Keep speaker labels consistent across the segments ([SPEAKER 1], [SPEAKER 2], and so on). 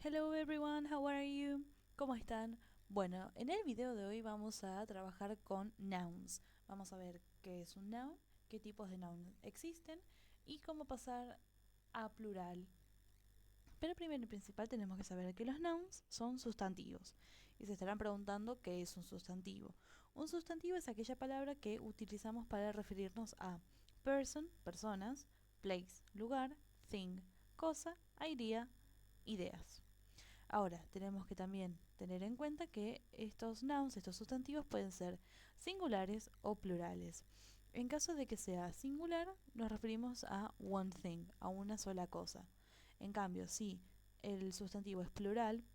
[SPEAKER 1] Hello everyone, how are you? ¿Cómo están? Bueno, en el video de hoy vamos a trabajar con nouns. Vamos a ver qué es un noun, qué tipos de nouns existen y cómo pasar a plural. Pero primero y principal tenemos que saber que los nouns son sustantivos. Y se estarán preguntando qué es un sustantivo. Un sustantivo es aquella palabra que utilizamos para referirnos a person, personas, place, lugar, thing, cosa, idea, ideas. Ahora, tenemos que también tener en cuenta que estos nouns, estos sustantivos, pueden ser singulares o plurales. En caso de que sea singular, nos referimos a one thing, a una sola cosa. En cambio, si el sustantivo es plural,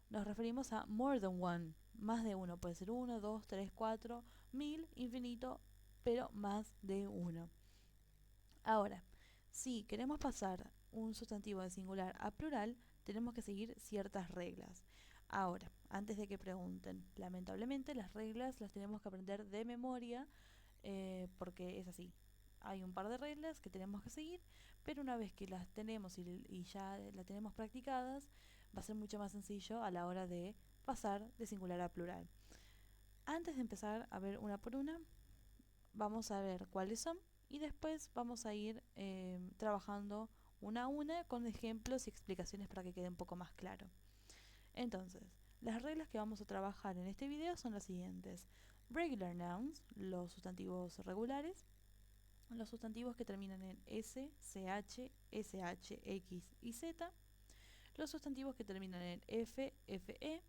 [SPEAKER 1] nos referimos a more than one, más de uno. Puede ser uno, dos, tres, cuatro, mil, infinito, pero más de uno. Ahora, si queremos pasar un sustantivo de singular a plural, tenemos que seguir ciertas reglas. Ahora, antes de que pregunten, lamentablemente las reglas las tenemos que aprender de memoria porque es así. Hay un par de reglas que tenemos que seguir, pero una vez que las tenemos y ya las tenemos practicadas, va a ser mucho más sencillo a la hora de pasar de singular a plural. Antes de empezar a ver una por una, vamos a ver cuáles son y después vamos a ir trabajando una a una con ejemplos y explicaciones para que quede un poco más claro. Entonces, las reglas que vamos a trabajar en este video son las siguientes. Regular nouns, los sustantivos regulares, los sustantivos que terminan en S, CH, SH, X y Z, los sustantivos que terminan en F, FE,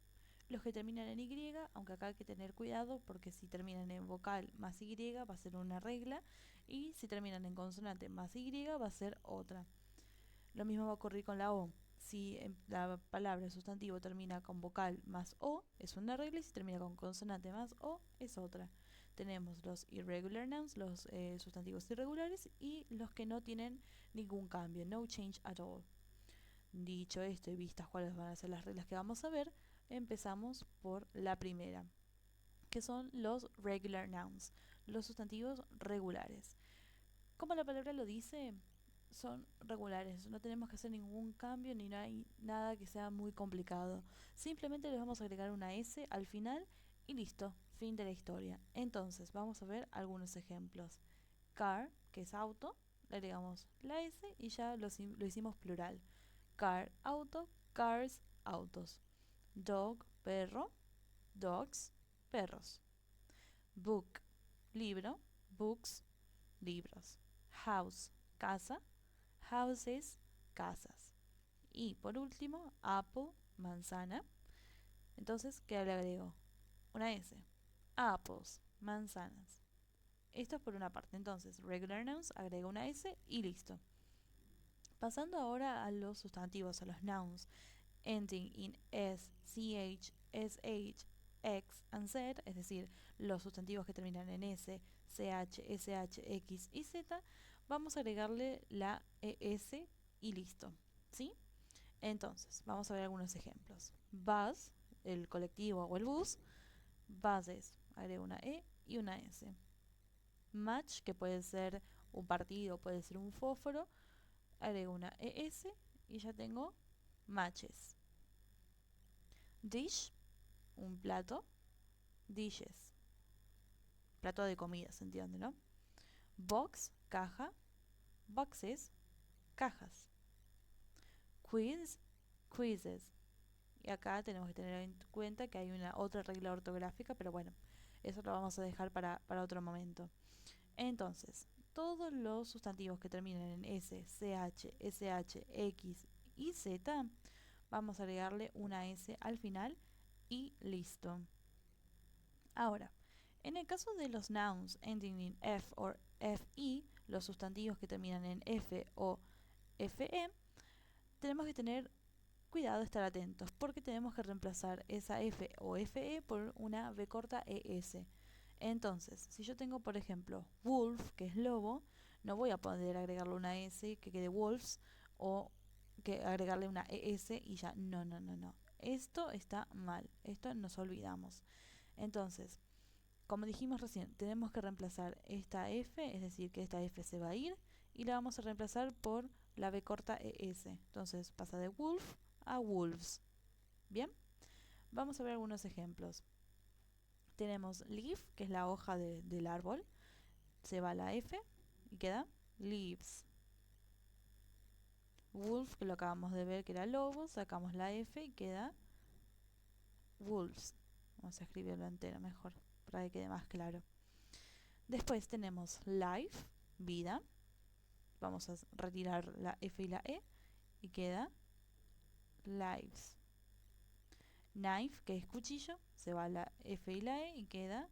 [SPEAKER 1] los que terminan en Y, aunque acá hay que tener cuidado porque si terminan en vocal más Y va a ser una regla y si terminan en consonante más Y va a ser otra. Lo mismo va a ocurrir con la O. Si la palabra sustantivo termina con vocal más O es una regla y si termina con consonante más O es otra. Tenemos los irregular nouns, los sustantivos irregulares y los que no tienen ningún cambio, no change at all. Dicho esto y vistas cuáles van a ser las reglas que vamos a ver, empezamos por la primera, que son los regular nouns, los sustantivos regulares. Como la palabra lo dice, son regulares, no tenemos que hacer ningún cambio ni hay nada que sea muy complicado. Simplemente les vamos a agregar una S al final y listo, fin de la historia. Entonces, vamos a ver algunos ejemplos. Car, que es auto, le agregamos la S y ya lo hicimos plural. Car, auto, cars, autos. Dog, perro, dogs, perros. Book, libro, books, libros. House, casa, houses, casas. Y por último, apple, manzana. Entonces, ¿qué le agrego? Una S. Apples, manzanas. Esto es por una parte. Entonces, regular nouns, agrego una S y listo. Pasando ahora a los sustantivos, a los nouns, ending in S, CH, SH, X and Z, es decir, los sustantivos que terminan en S, CH, SH, X y Z, vamos a agregarle la ES y listo, ¿sí? Entonces, vamos a ver algunos ejemplos. Bus, el colectivo o el bus, buses, agrego una E y una S. Match, que puede ser un partido, puede ser un fósforo, agrego una ES y ya tengo matches. Dish, un plato, dishes, plato de comida, ¿se entiende, no? Box, caja, boxes, cajas. Quiz, quizzes. Y acá tenemos que tener en cuenta que hay una otra regla ortográfica, pero bueno, eso lo vamos a dejar para otro momento. Entonces, todos los sustantivos que terminan en S, CH, SH, X y Z, vamos a agregarle una S al final y listo. Ahora, en el caso de los nouns ending in F o FE, los sustantivos que terminan en F o FE, tenemos que tener cuidado, estar atentos, porque tenemos que reemplazar esa F o FE por una V corta ES. Entonces, si yo tengo, por ejemplo, wolf, que es lobo, no voy a poder agregarle una S que quede wolves o que agregarle una ES y ya, no, no, no, no. Esto está mal, esto nos olvidamos. Entonces, como dijimos recién, tenemos que reemplazar esta F, es decir, que esta F se va a ir y la vamos a reemplazar por la B corta ES. Entonces pasa de wolf a wolves. Bien, vamos a ver algunos ejemplos. Tenemos leaf, que es la hoja del árbol, se va la F y queda leaves. Wolf, que lo acabamos de ver que era lobo, sacamos la F y queda wolves. Vamos a escribirlo entero mejor para que quede más claro. Después tenemos life, vida. Vamos a retirar la F y la E y queda lives. Knife, que es cuchillo, se va la F y la E y queda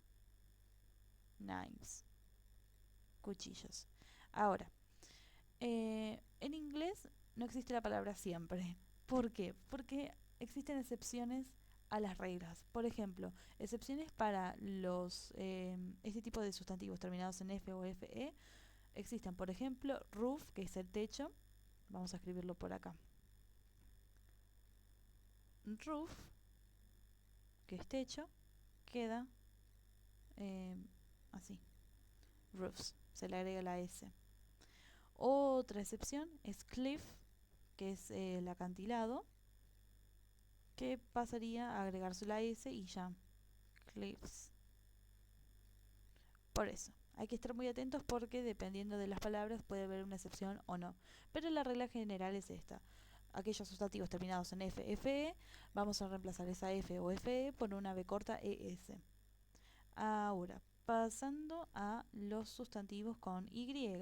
[SPEAKER 1] knives. Cuchillos. Ahora, en inglés no existe la palabra siempre. ¿Por qué? Porque existen excepciones a las reglas. Por ejemplo, excepciones para este tipo de sustantivos terminados en F o FE existen. Por ejemplo, roof, que es el techo. Vamos a escribirlo por acá. Roof, que es techo, queda así. Roofs, se le agrega la S. Otra excepción es cliff, que es el acantilado, que pasaría a agregarse la S y ya, cliffs. Por eso, hay que estar muy atentos porque dependiendo de las palabras puede haber una excepción o no. Pero la regla general es esta. Aquellos sustantivos terminados en F, FE, vamos a reemplazar esa F o FE por una B corta ES. Ahora, pasando a los sustantivos con Y.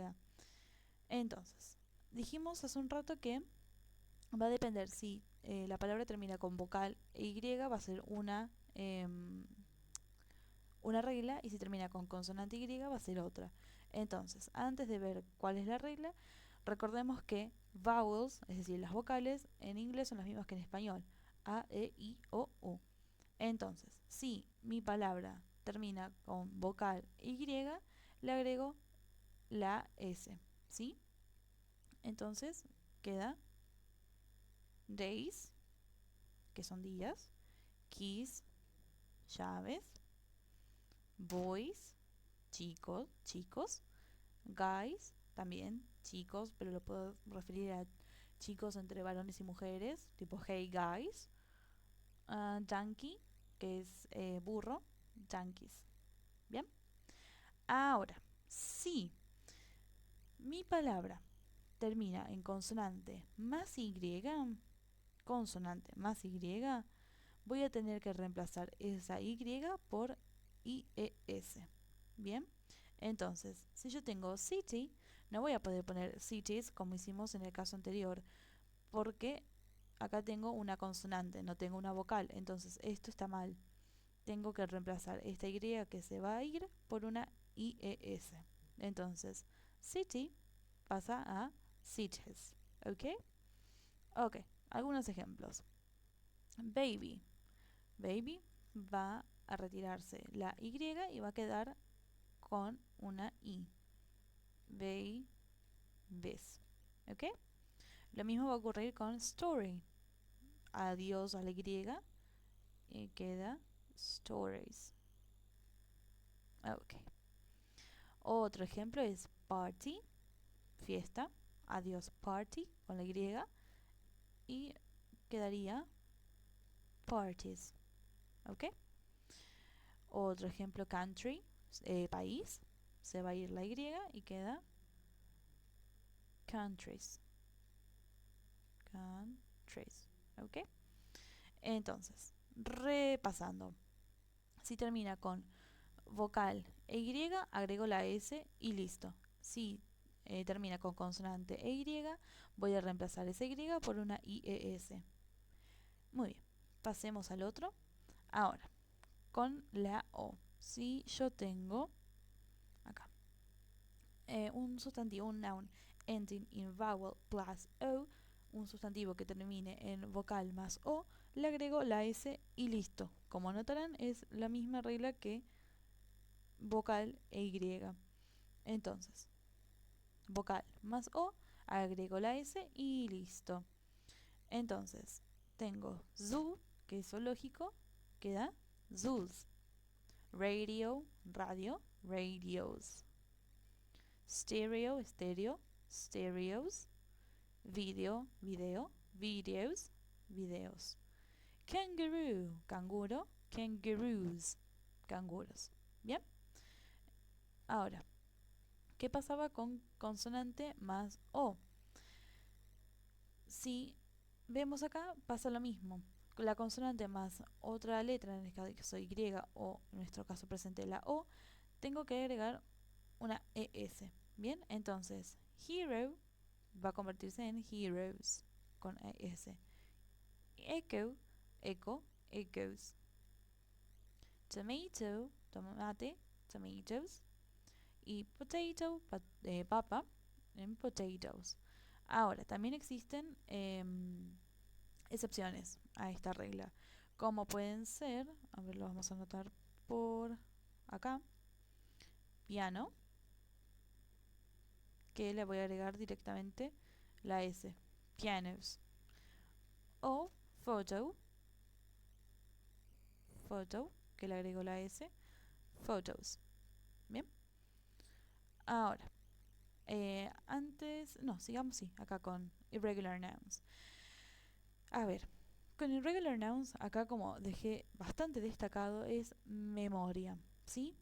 [SPEAKER 1] Entonces, dijimos hace un rato que va a depender si la palabra termina con vocal e Y, va a ser una regla, y si termina con consonante Y va a ser otra. Entonces, antes de ver cuál es la regla, recordemos que vowels, es decir, las vocales, en inglés son las mismas que en español. A, E, I, O, U. Entonces, si mi palabra termina con vocal Y, le agrego la S, ¿sí? Entonces, queda days, que son días, keys, llaves, boys, chicos, guys, también chicos, pero lo puedo referir a chicos entre varones y mujeres, tipo hey guys, donkey, que es burro, donkeys. Bien, ahora, si mi palabra termina en consonante más Y, voy a tener que reemplazar esa Y por IES. Bien, entonces, si yo tengo city, no voy a poder poner cities como hicimos en el caso anterior, porque acá tengo una consonante, no tengo una vocal, entonces esto está mal. Tengo que reemplazar esta Y que se va a ir por una IES. Entonces, city pasa a cities. ¿Ok? Ok, algunos ejemplos. Baby. Baby va a retirarse la Y y va a quedar con una I. Babies. ¿Ok? Lo mismo va a ocurrir con story. Adiós a la Y y queda stories. Ok. Otro ejemplo es party, fiesta. Adiós party con la Y y quedaría parties. ¿Ok? Otro ejemplo, country, país. Se va a ir la Y y queda countries. Countries. ¿Ok? Entonces, repasando. Si termina con vocal e Y, agrego la S y listo. Si termina con consonante e Y, voy a reemplazar esa Y por una IES. Muy bien, pasemos al otro. Ahora, con la O. Si yo tengo acá un sustantivo, un noun, ending in vowel plus O, un sustantivo que termine en vocal más O, le agrego la S y listo. Como notarán, es la misma regla que vocal e Y. Entonces, vocal más O, agrego la S y listo. Entonces, tengo zoo, que es zoológico, queda zoos. Radio, radio, radios. Stereo, estéreo, stereos. Video, video, videos. videos. Kangaroo, canguro. Kangaroos, canguros. Bien. Ahora, ¿qué pasaba con consonante más O? Si vemos acá, pasa lo mismo. La consonante más otra letra, en el caso Y o en nuestro caso presente la O, tengo que agregar una ES. Bien, entonces hero va a convertirse en heroes con ES. Echo, echo, echoes. Tomato, tomate, tomatoes. Y potato, papa, en potatoes. Ahora, también existen excepciones a esta regla, como pueden ser, a ver, lo vamos a anotar por acá, piano, que le voy a agregar directamente la S, pianos, o photo, photo, que le agrego la S, photos. Bien, ahora, sigamos, acá con irregular nouns. A ver, con irregular nouns, acá como dejé bastante destacado, es memoria, ¿sí?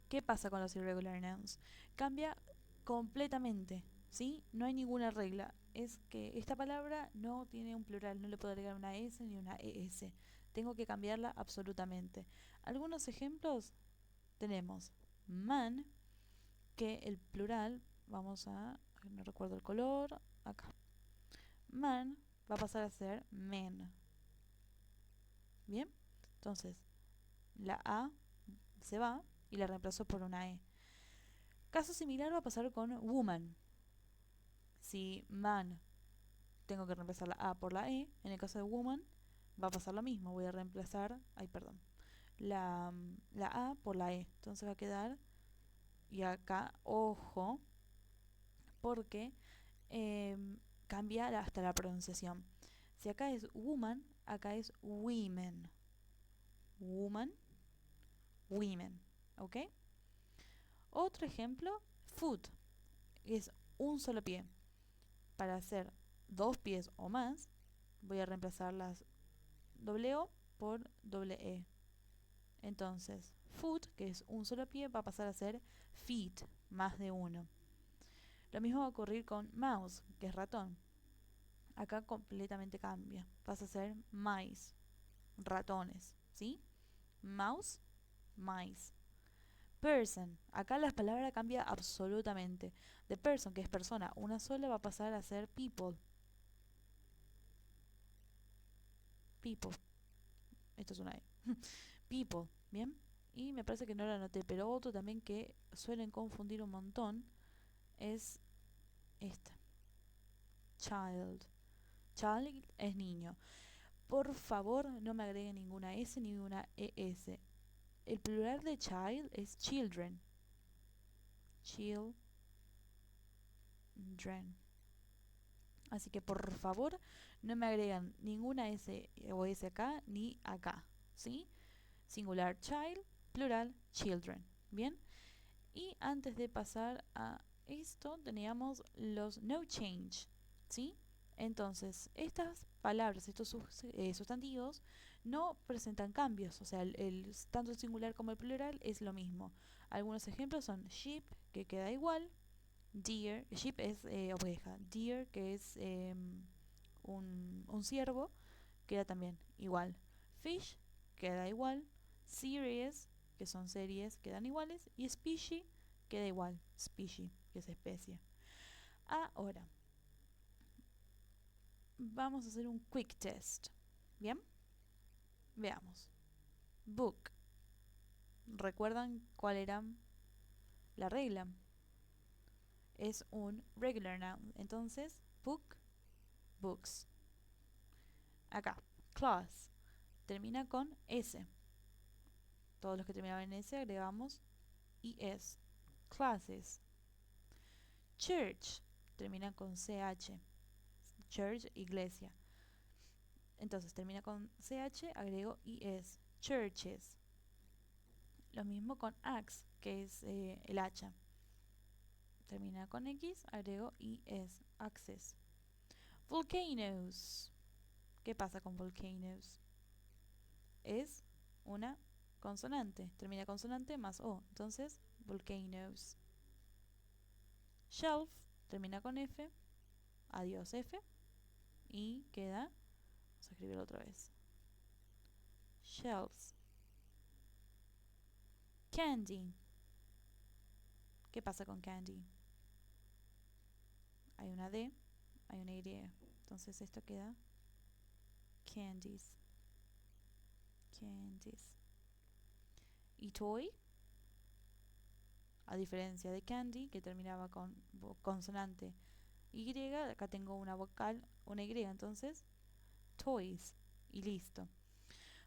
[SPEAKER 1] ¿Qué pasa con los irregular nouns? Cambia completamente, ¿sí? No hay ninguna regla. Es que esta palabra no tiene un plural, no le puedo agregar una S ni una ES. Tengo que cambiarla absolutamente. Algunos ejemplos tenemos man, que el plural, no recuerdo el color, acá. Man va a pasar a ser men. Bien, entonces la A se va y la reemplazo por una E. Caso similar va a pasar con woman. Si man tengo que reemplazar la A por la E, en el caso de woman va a pasar lo mismo. Voy a reemplazar, la A por la E. Entonces va a quedar, y acá, ojo, porque cambia hasta la pronunciación. Si acá es woman, acá es women. Woman, women. ¿Ok? Otro ejemplo, foot, es un solo pie. Para hacer dos pies o más, voy a reemplazar las doble O por doble E. Entonces, foot, que es un solo pie, va a pasar a ser feet, más de uno. Lo mismo va a ocurrir con mouse, que es ratón. Acá completamente cambia. Pasa a ser mice, ratones, ¿sí? Mouse, mice. Person, acá la palabra cambia absolutamente. De person, que es persona, una sola, va a pasar a ser people. People. Esto es una E. People, ¿bien? Y me parece que no lo anoté, pero otro también que suelen confundir un montón es esta. Child. Child es niño. Por favor, no me agreguen ninguna S ni una ES. El plural de child es children. Children. Así que por favor, no me agregan ninguna S o S acá ni acá. ¿Sí? Singular child, plural children. ¿Bien? Y antes de pasar a esto, teníamos los no change. ¿Sí? Entonces, estas palabras, estos sustantivos, no presentan cambios. O sea, tanto el singular como el plural es lo mismo. Algunos ejemplos son sheep, que queda igual. Deer, sheep es oveja. Deer, que es un ciervo, queda también igual. Fish, queda igual. Series, que son series, quedan iguales. Y species, queda igual. Species, que es especie. Ahora, vamos a hacer un quick test. ¿Bien? Veamos. Book. ¿Recuerdan cuál era la regla? Es un regular noun. Entonces, book, books. Acá, class. Termina con S. Todos los que terminaban en S agregamos IS. Classes. Church. Termina con CH. Church, iglesia. Entonces termina con CH, agrego IS. Churches. Lo mismo con axe, que es el hacha. Termina con X, agrego IS. Axes. Volcanoes. ¿Qué pasa con volcanoes? Es una consonante, termina consonante más O, entonces volcanoes. Shelf termina con F, adiós F, y queda, vamos a escribirlo otra vez, shelves. Candy. ¿Qué pasa con candy? Hay una D, hay una Y, entonces esto queda candies. Candies. Y toy, a diferencia de candy, que terminaba con consonante Y, acá tengo una vocal, una Y, entonces toys. Y listo.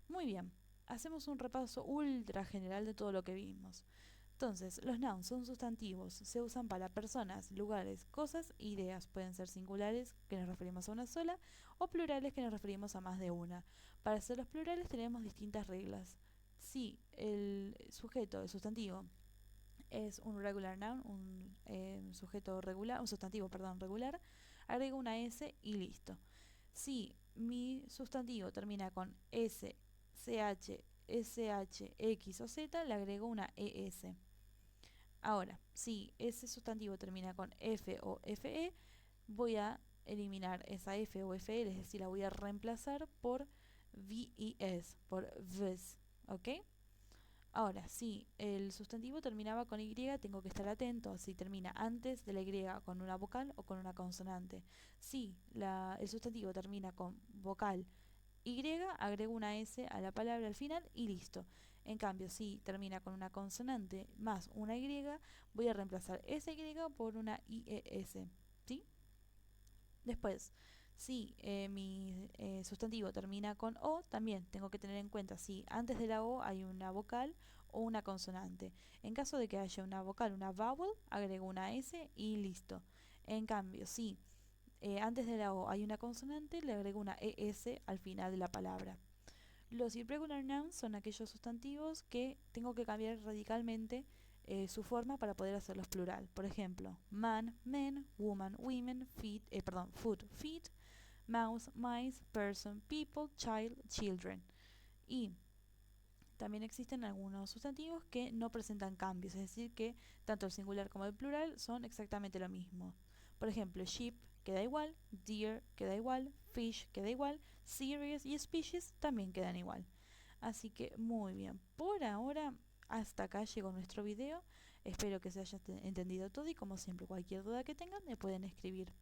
[SPEAKER 1] Muy bien, hacemos un repaso ultra general de todo lo que vimos. Entonces, los nouns son sustantivos, se usan para personas, lugares, cosas, ideas. Pueden ser singulares, que nos referimos a una sola, o plurales, que nos referimos a más de una. Para hacer los plurales tenemos distintas reglas. Si el sujeto, el sustantivo, es un regular noun, un sujeto regular, un sustantivo, perdón, regular, agrego una S y listo. Si mi sustantivo termina con S, CH, SH, X o Z, le agrego una ES. Ahora, si ese sustantivo termina con F o FE, voy a eliminar esa F o FE, es decir, la voy a reemplazar por VES, por VES, ¿ok? Ahora, si el sustantivo terminaba con Y, tengo que estar atento si termina antes de la Y con una vocal o con una consonante. Si el sustantivo termina con vocal Y, agrego una S a la palabra al final y listo. En cambio, si termina con una consonante más una Y, voy a reemplazar esa Y por una IES. ¿Sí? Después, si mi sustantivo termina con O, también tengo que tener en cuenta si antes de la O hay una vocal o una consonante. En caso de que haya una vocal, una vowel, agrego una S y listo. En cambio, si antes de la O hay una consonante, le agrego una ES al final de la palabra. Los irregular nouns son aquellos sustantivos que tengo que cambiar radicalmente su forma para poder hacerlos plural. Por ejemplo, man, men, woman, women, food, feet, mouse, mice, person, people, child, children. Y también existen algunos sustantivos que no presentan cambios, es decir, que tanto el singular como el plural son exactamente lo mismo. Por ejemplo, sheep queda igual, deer queda igual, fish queda igual, series y species también quedan igual. Así que muy bien, por ahora hasta acá llegó nuestro video. Espero que se haya entendido todo y como siempre cualquier duda que tengan me pueden escribir.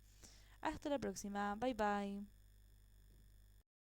[SPEAKER 1] Hasta la próxima, bye bye.